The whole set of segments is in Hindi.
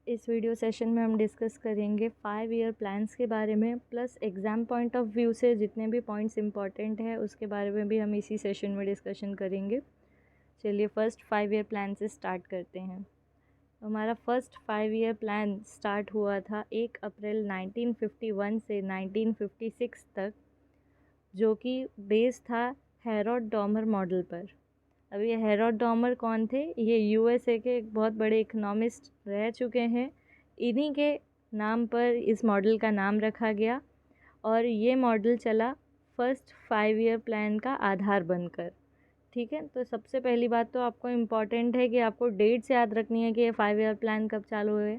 इस वीडियो सेशन में हम डिस्कस करेंगे 5 ईयर प्लान्स के बारे में, plus exam point of view से जितने भी पॉइंट्स इंपॉर्टेंट हैं उसके बारे में भी हम इसी सेशन में डिस्कशन करेंगे। चलिए फर्स्ट 5 ईयर प्लान से स्टार्ट करते हैं। हमारा फर्स्ट 5 ईयर प्लान स्टार्ट हुआ था 1 अप्रैल 1951 से 1956 तक, जो कि बेस था हेरोड डॉमर मॉडल पर। अब ये हेरोड डॉमर कौन थे? ये यूएसए के एक बहुत बड़े इकोनॉमिस्ट रह चुके हैं। इन्हीं के नाम पर इस मॉडल का नाम रखा गया और ये मॉडल चला फर्स्ट 5 ईयर प्लान का आधार बनकर। ठीक है, तो सबसे पहली बात तो आपको इम्पॉर्टेंट है कि आपको डेट्स याद रखनी है कि ये 5 ईयर प्लान कब चालू हुए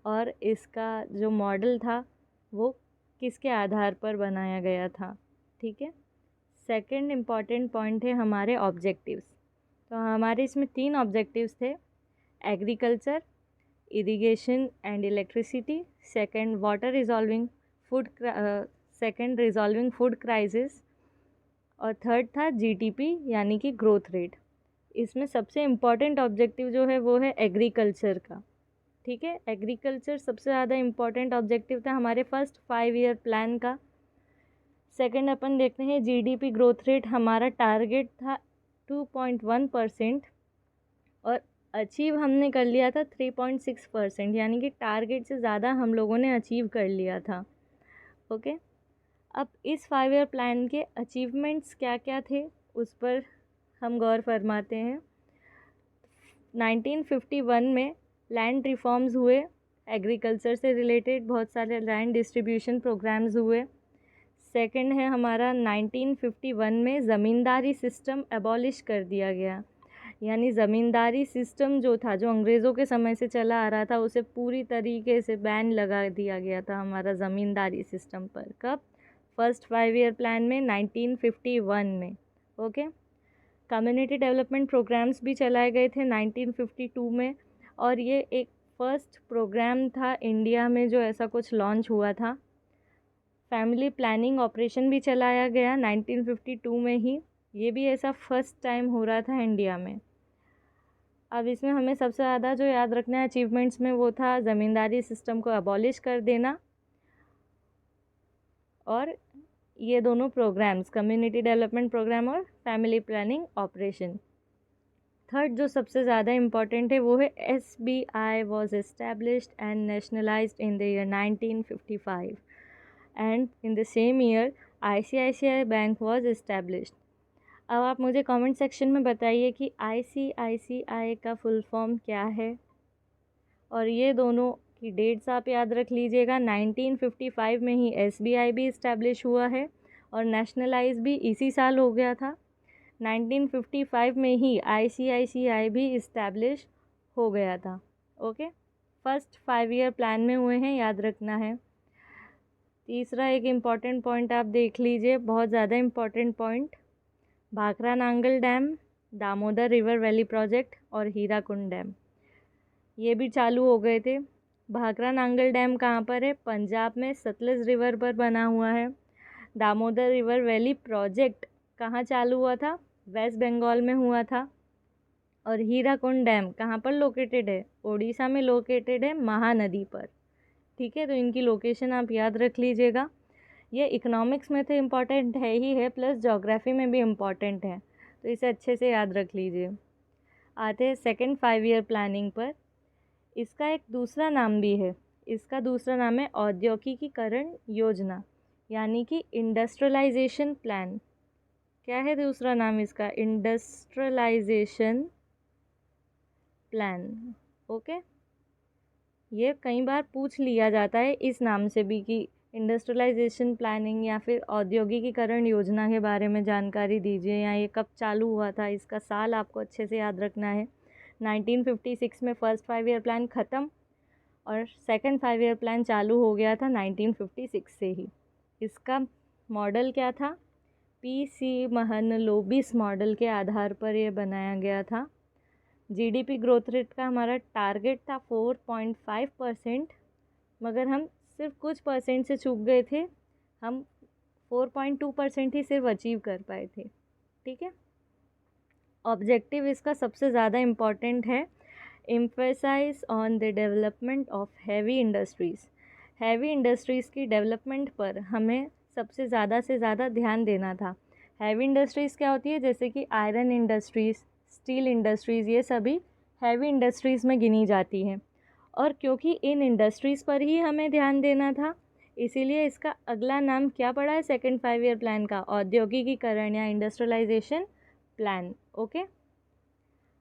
और इसका जो मॉडल था वो किसके आधार पर बनाया गया था। ठीक है, सेकंड इम्पॉर्टेंट पॉइंट है हमारे ऑब्जेक्टिव्स। तो हमारे इसमें 3 ऑब्जेक्टिव्स थे: agriculture, irrigation and electricity, second resolving food crisis, और थर्ड था जीडीपी यानी कि ग्रोथ रेट। इसमें सबसे इम्पॉर्टेंट ऑब्जेक्टिव जो है वो है एग्रीकल्चर का। ठीक है, एग्रीकल्चर सबसे ज़्यादा इम्पॉर्टेंट ऑब्जेक्टिव था हमारे फर्स्ट 5 ईयर प्लान का। सेकंड अपन देखते हैं जीडीपी ग्रोथ रेट। हमारा टारगेट था 2.1% और अचीव हमने कर लिया था 3.6%, यानी कि टारगेट से ज़्यादा हम लोगों ने अचीव कर लिया था। ओके, अब इस 5 ईयर प्लान के अचीवमेंट्स क्या क्या थे उस पर हम गौर फरमाते हैं। 1951 में लैंड रिफॉर्म्स हुए, एग्रीकल्चर से रिलेटेड बहुत सारे लैंड डिस्ट्रीब्यूशन प्रोग्राम्स हुए। सेकंड है हमारा 1951 में ज़मींदारी सिस्टम एबॉलिश कर दिया गया, यानी ज़मींदारी सिस्टम जो था, जो अंग्रेज़ों के समय से चला आ रहा था, उसे पूरी तरीके से बैन लगा दिया गया था हमारा ज़मींदारी सिस्टम पर। कब? फर्स्ट 5 ईयर प्लान में 1951 में। ओके, कम्युनिटी डेवलपमेंट प्रोग्राम्स भी चलाए गए थे 1952 में, और ये एक फ़र्स्ट प्रोग्राम था इंडिया में जो ऐसा कुछ लॉन्च हुआ था। फैमिली प्लानिंग ऑपरेशन भी चलाया गया 1952 में ही, ये भी ऐसा फर्स्ट टाइम हो रहा था इंडिया में। अब इसमें हमें सबसे ज़्यादा जो याद रखना है अचीवमेंट्स में वो था ज़मींदारी सिस्टम को अबॉलिश कर देना, और ये दोनों प्रोग्राम्स, कम्युनिटी डेवलपमेंट प्रोग्राम और फैमिली प्लानिंग ऑपरेशन। थर्ड जो सबसे ज़्यादा इम्पॉर्टेंट है वो है SBI was established and nationalised in the year 1955 and in the same year ICICI bank was established. अब आप मुझे कमेंट सेक्शन में बताइए कि ICICI का फुल फॉर्म क्या है, और ये दोनों की डेट्स आप याद रख लीजिएगा। 1955 में ही SBI भी इस्टेब्लिश हुआ है और नेशनलाइज भी इसी साल हो गया था। 1955 में ही ICICI भी इस्टेब्लिश हो गया था। ओके, फर्स्ट 5 ईयर प्लान में हुए हैं, याद रखना है। तीसरा एक इम्पॉर्टेंट पॉइंट आप देख लीजिए, बहुत ज़्यादा important point, Bhakra Nangal dam, Damodar river valley project और हीराकुंड डैम, ये भी चालू हो गए थे। भाखरा नांगल डैम कहाँ पर है? पंजाब में सतलज रिवर पर बना हुआ है। दामोदर रिवर वैली प्रोजेक्ट कहाँ चालू हुआ था? वेस्ट बंगाल में हुआ था। और हीराकुंड डैम कहाँ पर लोकेटेड है? उड़ीसा में लोकेटेड है, महानदी पर। ठीक है, तो इनकी लोकेशन आप याद रख लीजिएगा। ये इकोनॉमिक्स में तो इम्पॉर्टेंट है ही है, प्लस ज्योग्राफी में भी इम्पॉर्टेंट है, तो इसे अच्छे से याद रख लीजिए। आते हैं सेकेंड 5 ईयर प्लानिंग पर। इसका एक दूसरा नाम भी है, इसका दूसरा नाम है औद्योगिकीकरण योजना, यानी कि इंडस्ट्रियलाइजेशन प्लान। क्या है दूसरा नाम इसका? Industrialisation plan. ओके, ये कई बार पूछ लिया जाता है इस नाम से भी कि इंडस्ट्रियलाइजेशन प्लानिंग या फिर औद्योगिकीकरण योजना के बारे में जानकारी दीजिए, या ये कब चालू हुआ था, इसका साल आपको अच्छे से याद रखना है। 1956 में फर्स्ट 5 ईयर प्लान ख़त्म और सेकंड 5 ईयर प्लान चालू हो गया था 1956 से ही। इसका मॉडल क्या था? PC महलनोबिस मॉडल के आधार पर यह बनाया गया था। जीडीपी ग्रोथ रेट का हमारा टारगेट था 4.5%, मगर हम सिर्फ कुछ परसेंट से चूक गए थे, हम 4.2% ही सिर्फ अचीव कर पाए थे। ठीक है, ऑब्जेक्टिव इसका सबसे ज़्यादा इम्पॉर्टेंट है emphasise on the development of heavy industries. Heavy industries की डेवलपमेंट पर हमें सबसे ज़्यादा से ज़्यादा ध्यान देना था। हैवी इंडस्ट्रीज़ क्या होती है, जैसे कि आयरन इंडस्ट्रीज़, स्टील इंडस्ट्रीज़, ये सभी हैवी इंडस्ट्रीज़ में गिनी जाती हैं। और क्योंकि इन इंडस्ट्रीज़ पर ही हमें ध्यान देना था, इसीलिए इसका अगला नाम क्या पड़ा है सेकंड 5 ईयर प्लान का, औद्योगिकीकरण या इंडस्ट्रियलाइजेशन प्लान। ओके,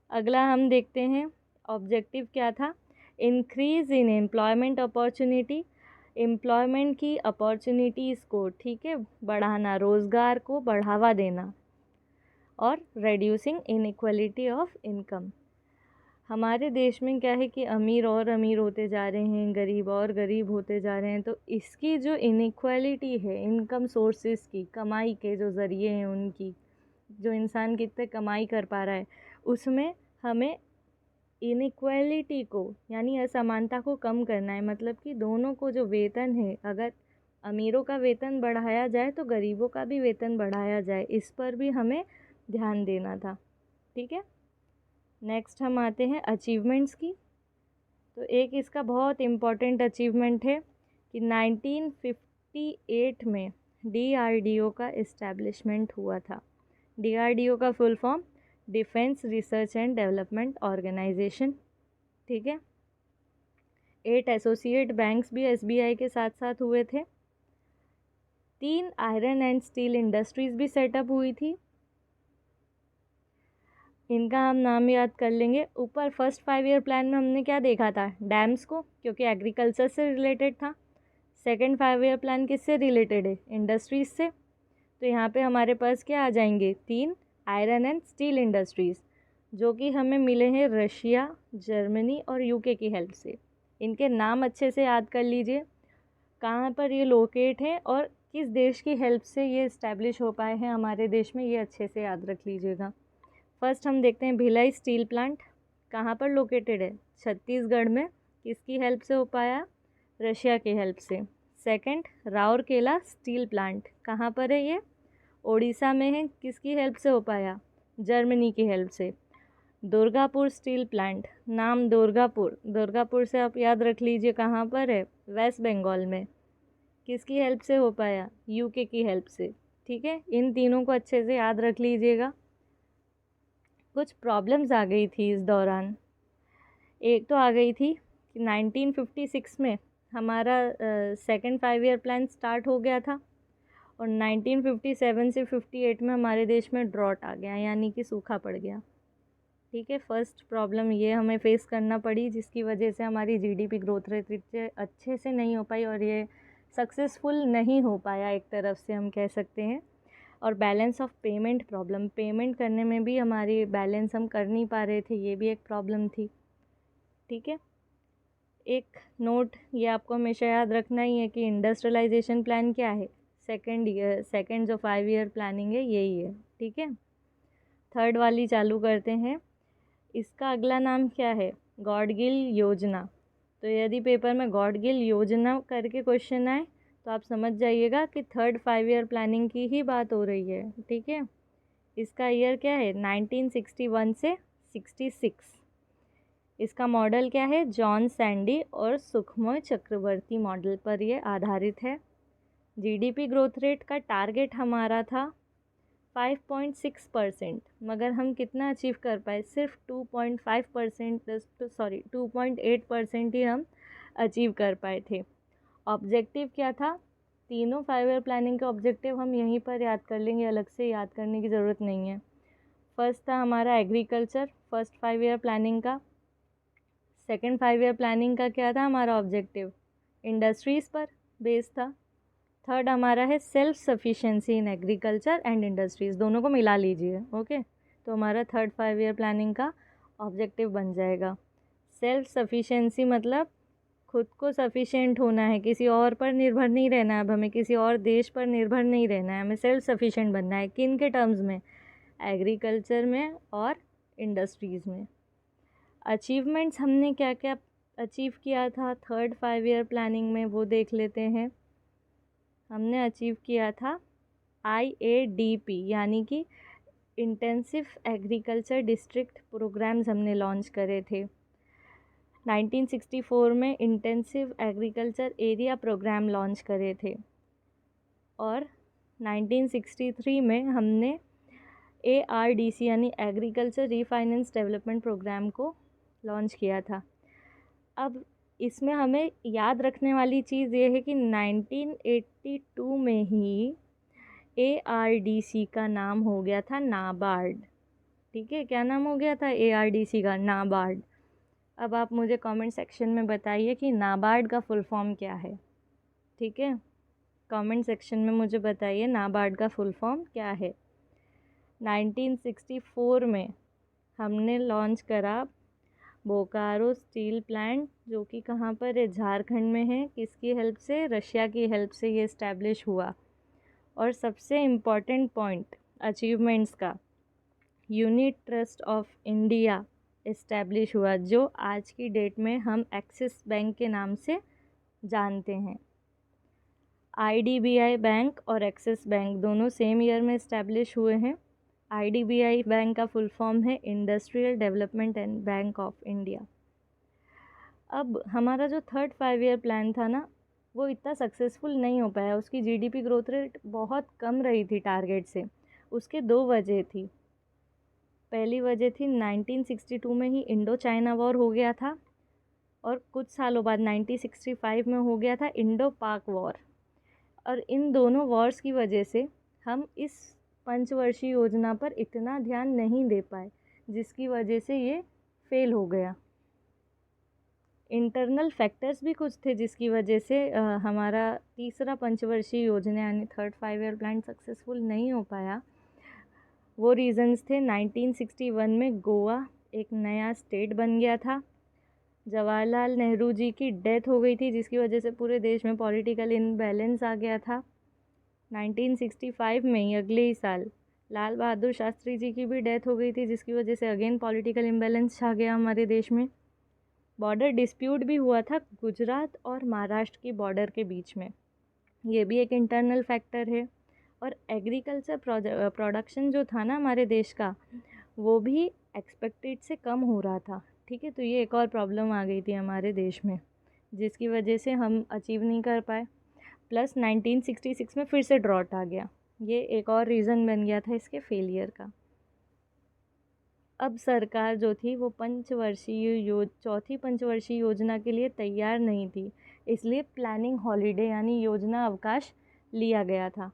अगला हम देखते हैं ऑब्जेक्टिव क्या था। Increase in employment opportunity, employment की अपॉर्चुनिटीज़ को, ठीक है, बढ़ाना, रोज़गार को बढ़ावा देना। और रेड्यूसिंग इनइक्वलिटी ऑफ इनकम। हमारे देश में क्या है कि अमीर और अमीर होते जा रहे हैं, गरीब और गरीब होते जा रहे हैं। तो इसकी जो इनइक्वालिटी है इनकम सोर्सेज की, कमाई के जो ज़रिए हैं उनकी, जो इंसान कितने कमाई कर पा रहा है, उसमें हमें इनइक्वालिटी को यानी असमानता को कम करना है। मतलब कि दोनों को जो वेतन है, अगर अमीरों का वेतन बढ़ाया जाए तो गरीबों का भी वेतन बढ़ाया जाए, इस पर भी हमें ध्यान देना था। ठीक है, नेक्स्ट हम आते हैं अचीवमेंट्स की। तो एक इसका बहुत इम्पॉर्टेंट अचीवमेंट है कि 1958 में DRDO का इस्टेब्लिशमेंट हुआ था। DRDO का full form defence research and development organisation. ठीक है, 8 एसोसिएट बैंक्स भी SBI के साथ साथ हुए थे। 3 आयरन एंड स्टील इंडस्ट्रीज़ भी सेटअप हुई थी। इनका हम नाम याद कर लेंगे। ऊपर फर्स्ट 5 ईयर प्लान में हमने क्या देखा था, डैम्स को, क्योंकि एग्रीकल्चर से रिलेटेड था। सेकंड 5 ईयर प्लान किससे रिलेटेड है, इंडस्ट्रीज़ से। तो यहाँ पे हमारे पास क्या आ जाएंगे, 3 आयरन एंड स्टील इंडस्ट्रीज़, जो कि हमें मिले हैं रशिया, जर्मनी और UK की हेल्प से। इनके नाम अच्छे से याद कर लीजिए, कहाँ पर ये लोकेट है और किस देश की हेल्प से ये इस्टेब्लिश हो पाए हैं हमारे देश में, ये अच्छे से याद रख लीजिएगा। फर्स्ट हम देखते हैं भिलाई स्टील प्लांट, कहाँ पर लोकेटेड है, छत्तीसगढ़ में। किसकी हेल्प से हो पाया, रशिया की हेल्प से। सेकंड, राउरकेला स्टील प्लांट, कहाँ पर है ये, ओडिशा में है। किसकी हेल्प से हो पाया, जर्मनी की हेल्प से। दुर्गापुर स्टील प्लांट, नाम दुर्गापुर, दुर्गापुर से आप याद रख लीजिए कहाँ पर है, वेस्ट बंगाल में। किसकी हेल्प से हो पाया, UK की हेल्प से। ठीक है, इन तीनों को अच्छे से याद रख लीजिएगा। कुछ प्रॉब्लम्स आ गई थी इस दौरान। एक तो आ गई थी कि 1956 में हमारा सेकंड 5 ईयर प्लान स्टार्ट हो गया था और 1957 से 58 में हमारे देश में ड्रॉट आ गया, यानी कि सूखा पड़ गया। ठीक है, फर्स्ट प्रॉब्लम ये हमें फेस करना पड़ी, जिसकी वजह से हमारी GDP ग्रोथ रेट अच्छे से नहीं हो पाई और ये सक्सेसफुल नहीं हो पाया, एक तरफ से हम कह सकते हैं। और balance of payment problem, payment करने में भी हमारी बैलेंस हम कर नहीं पा रहे थे, ये भी एक प्रॉब्लम थी। ठीक है, एक नोट ये आपको हमेशा याद रखना ही है कि इंडस्ट्रियलाइजेशन प्लान क्या है, सेकेंड जो 5 ईयर प्लानिंग है यही है। ठीक है, थर्ड वाली चालू करते हैं। इसका अगला नाम क्या है, गॉडगिल योजना। तो यदि पेपर में गॉडगिल योजना करके क्वेश्चन आए तो आप समझ जाइएगा कि थर्ड 5 ईयर प्लानिंग की ही बात हो रही है। ठीक है, इसका ईयर क्या है, 1961 से 66। इसका मॉडल क्या है, जॉन सैंडी और सुखमय चक्रवर्ती मॉडल पर ये आधारित है। GDP ग्रोथ रेट का टारगेट हमारा था 5.6%, मगर हम कितना अचीव कर पाए, सिर्फ 2.8% ही हम अचीव कर पाए थे। ऑब्जेक्टिव क्या था, तीनों 5 ईयर प्लानिंग का ऑब्जेक्टिव हम यहीं पर याद कर लेंगे, अलग से याद करने की ज़रूरत नहीं है। फर्स्ट था हमारा एग्रीकल्चर, फर्स्ट 5 ईयर प्लानिंग का। सेकंड 5 ईयर प्लानिंग का क्या था हमारा ऑब्जेक्टिव, इंडस्ट्रीज़ पर बेस था। थर्ड हमारा है self sufficiency in agriculture and industries, दोनों को मिला लीजिए। ओके, तो हमारा थर्ड 5 ईयर प्लानिंग का ऑब्जेक्टिव बन जाएगा सेल्फ सफिशिएंसी, मतलब खुद को सफिशिएंट होना है, किसी और पर निर्भर नहीं रहना है। अब हमें किसी और देश पर निर्भर नहीं रहना है, हमें सेल्फ सफिशिएंट बनना है। किन के टर्म्स में, एग्रीकल्चर में और इंडस्ट्रीज़ में। अचीवमेंट्स हमने क्या क्या अचीव किया था थर्ड 5 ईयर प्लानिंग में, वो देख लेते हैं। हमने अचीव किया था IADP, यानी कि इंटेंसिव एग्रीकल्चर डिस्ट्रिक्ट प्रोग्राम्स हमने लॉन्च करे थे। 1964 में intensive agriculture area programme launch करे थे और 1963 में हमने ARDC यानी एग्रीकल्चर रीफाइनेंस डेवलपमेंट प्रोग्राम को लॉन्च किया था। अब इसमें हमें याद रखने वाली चीज़ ये है कि 1982 में ही ARDC का नाम हो गया था नाबार्ड। ठीक है, क्या नाम हो गया था ARDC का? नाबार्ड। अब आप मुझे कमेंट सेक्शन में बताइए कि नाबार्ड का फुल फॉर्म क्या है। ठीक है, कमेंट सेक्शन में मुझे बताइए नाबार्ड का फुल फॉर्म क्या है। 1964 में हमने लॉन्च करा बोकारो स्टील प्लांट, जो कि कहाँ पर है? झारखंड में है। किसकी हेल्प से? रशिया की हेल्प से ये इस्टेब्लिश हुआ। और सबसे इम्पॉर्टेंट पॉइंट अचीवमेंट्स का, unit trust of India establish हुआ, जो आज की डेट में हम एक्सिस बैंक के नाम से जानते हैं। IDBI बैंक और एक्सिस बैंक दोनों सेम ईयर में इस्टेब्लिश हुए हैं। IDBI बैंक का फुल फॉर्म है industrial development and bank of India. अब हमारा जो 3rd 5 ईयर प्लान था ना, वो इतना सक्सेसफुल नहीं हो पाया। उसकी GDP ग्रोथ रेट बहुत कम रही थी टारगेट से। उसके 2 वजह थी। पहली वजह थी 1962 में ही इंडो चाइना वॉर हो गया था और कुछ सालों बाद 1965 में हो गया था इंडो पाक वॉर। और इन दोनों वॉर्स की वजह से हम इस पंचवर्षीय योजना पर इतना ध्यान नहीं दे पाए, जिसकी वजह से ये फेल हो गया। इंटरनल फैक्टर्स भी कुछ थे जिसकी वजह से हमारा तीसरा पंचवर्षीय योजना यानी 3rd 5 ईयर प्लान सक्सेसफुल नहीं हो पाया। वो रीज़न्स थे 1961 में गोवा एक नया स्टेट बन गया था। जवाहरलाल नेहरू जी की डेथ हो गई थी, जिसकी वजह से पूरे देश में पॉलिटिकल इम्बैलेंस आ गया था। 1965 में ही अगले ही साल लाल बहादुर शास्त्री जी की भी डेथ हो गई थी, जिसकी वजह से अगेन पॉलिटिकल इम्बैलेंस छा गया हमारे देश में। बॉर्डर डिस्प्यूट भी हुआ था गुजरात और महाराष्ट्र की बॉर्डर के बीच में, ये भी एक इंटरनल फैक्टर है। और एग्रीकल्चर प्रोडक्शन जो था ना हमारे देश का, वो भी एक्सपेक्टेड से कम हो रहा था। ठीक है, तो ये एक और प्रॉब्लम आ गई थी हमारे देश में, जिसकी वजह से हम अचीव नहीं कर पाए। प्लस 1966 में फिर से ड्रॉट आ गया, ये एक और रीज़न बन गया था इसके फेलियर का। अब सरकार जो थी वो चौथी पंचवर्षीय योजना के लिए तैयार नहीं थी, इसलिए प्लानिंग हॉलीडे यानी योजना अवकाश लिया गया था।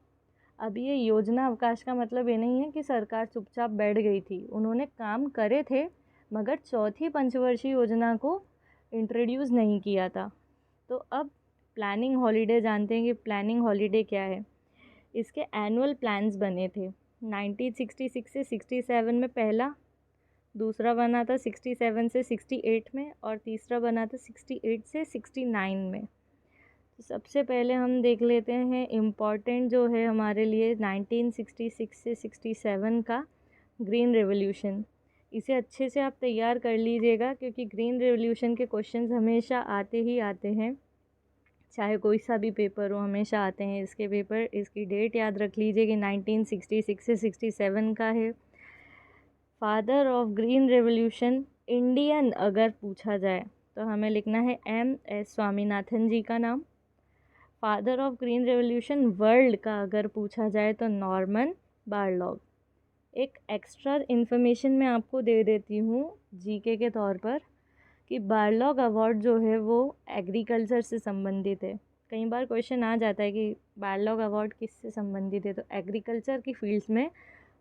अब ये योजना अवकाश का मतलब ये नहीं है कि सरकार चुपचाप बैठ गई थी, उन्होंने काम करे थे, मगर चौथी पंचवर्षीय योजना को इंट्रोड्यूस नहीं किया था। तो अब प्लानिंग हॉलीडे जानते हैं कि प्लानिंग हॉलीडे क्या है। इसके एनुअल प्लान्स बने थे 1966 से 67 में पहला, दूसरा बना था 67 से 68 में और तीसरा बना था 68 से 69 में। तो सबसे पहले हम देख लेते हैं इम्पॉर्टेंट जो है हमारे लिए 1966 से 67 का ग्रीन रेवोल्यूशन। इसे अच्छे से आप तैयार कर लीजिएगा, क्योंकि ग्रीन रेवोल्यूशन के क्वेश्चंस हमेशा आते ही आते हैं, चाहे कोई सा भी पेपर हो, हमेशा आते हैं इसके पेपर। इसकी डेट याद रख लीजिए कि 1966 से 67 का है। Father of green revolution Indian अगर पूछा जाए तो हमें लिखना है MS स्वामीनाथन जी का नाम। Father of green revolution world का अगर पूछा जाए तो नॉर्मन बारलॉग। एक एक्स्ट्रा इन्फॉर्मेशन मैं आपको दे देती हूँ GK के तौर पर कि बारलॉग अवार्ड जो है वो एग्रीकल्चर से संबंधित है। कई बार क्वेश्चन आ जाता है कि बारलॉग अवार्ड किससे संबंधित है, तो एग्रीकल्चर की फील्ड्स में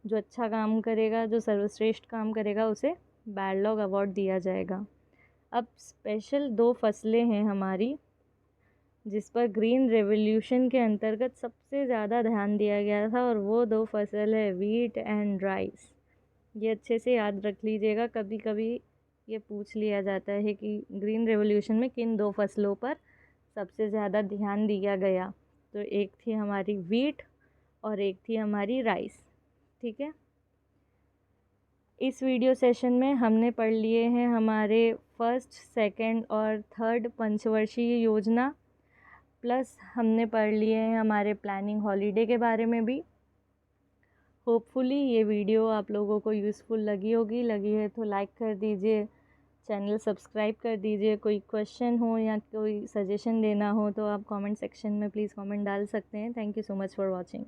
जो अच्छा काम करेगा, जो सर्वश्रेष्ठ काम करेगा, उसे बारलॉग अवार्ड दिया जाएगा। अब स्पेशल 2 फसलें हैं हमारी जिस पर ग्रीन रेवोल्यूशन के अंतर्गत सबसे ज़्यादा ध्यान दिया गया था, और वो 2 फसल है व्हीट एंड राइस। ये अच्छे से याद रख लीजिएगा, कभी कभी ये पूछ लिया जाता है कि ग्रीन रेवोल्यूशन में किन 2 फसलों पर सबसे ज़्यादा ध्यान दिया गया। तो एक थी हमारी व्हीट और एक थी हमारी राइस। ठीक है, इस वीडियो सेशन में हमने पढ़ लिए हैं हमारे 1st, 2nd और 3rd पंचवर्षीय योजना, प्लस हमने पढ़ लिए हैं हमारे प्लानिंग हॉलीडे के बारे में भी। होपफुली ये वीडियो आप लोगों को यूज़फुल लगी होगी। लगी है तो लाइक कर दीजिए, चैनल सब्सक्राइब कर दीजिए। कोई क्वेश्चन हो या कोई सजेशन देना हो तो आप कमेंट सेक्शन में प्लीज़ कमेंट डाल सकते हैं। Thank you so much for watching.